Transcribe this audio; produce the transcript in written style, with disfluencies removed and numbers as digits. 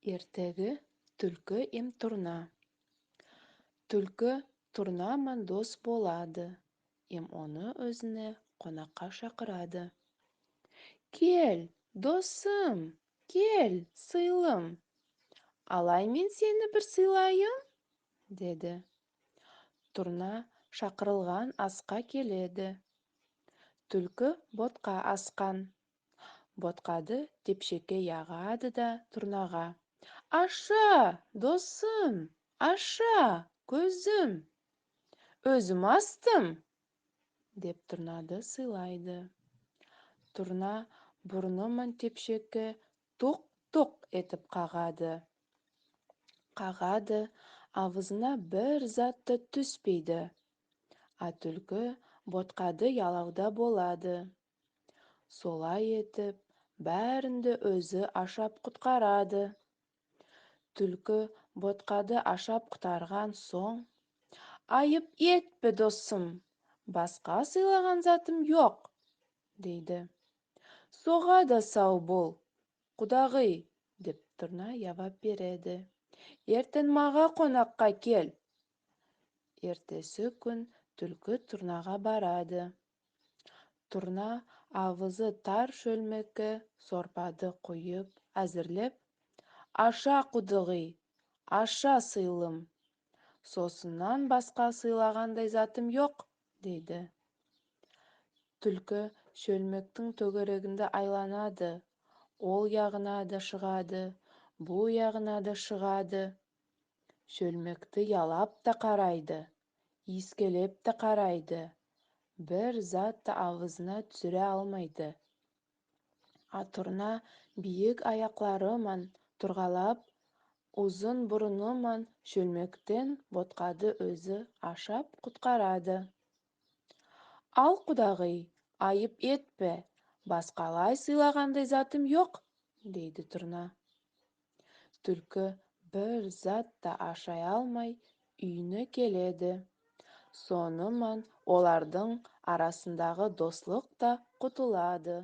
Ертегі түлкі ем турна. Түлкі турнаман дос болады, ем оны өзіне қонаққа шақырады. Кел, досым, кел, сыйлым, алай мен сені бір сыйлайым, деді. Турна шақырылған асқа келеді. Түлкі ботқа асқан. Ботқады тепшекке яғады да турнаға. Аша, досым, аша, көзім, өзім астым, деп турнады сыйлайды. Турна бұрнымын тепшекке тоқ-тоқ етіп қағады. Қағады, ауызына бір затты түспейді. А түлкі ботқады ялауда болады. Солай етіп, бәрінді өзі ашап құтқарады. Түлкі ботқады ашап құтарған соң, айып етпе, досым, басқа сыйлаған затым жоқ, дейді. Соға да сау бол, құдағи, деп турна явап береді. Ертең маға қонаққа кел. Ертесі күн түлкі турнаға барады. Турна ауызы тар шөлмекке сорпады қойып, әзірлеп, аша, құдағи, аша, сыйлым, сосыннан басқа сыйлағандай затым жоқ, дейді. Түлкі шөлмектің төгерегінде айланады, ол яғына да шығады, бұл яғына да шығады. Шөлмекті ялап та қарайды, искелеп те қарайды, бір затты ауызына түсіре алмайды. Турна биік аяқларымен тұрғалап, ұзын бұрынымен шөлмектен ботқады өзі ашап құтқарады. Ал, құдағи, айып етпе, басқалай сыйлағандай затым жоқ, дейді турна. Түлкі бір зат та ашай алмай үйіне келеді. Сонымен олардың арасындағы достық та құтылады.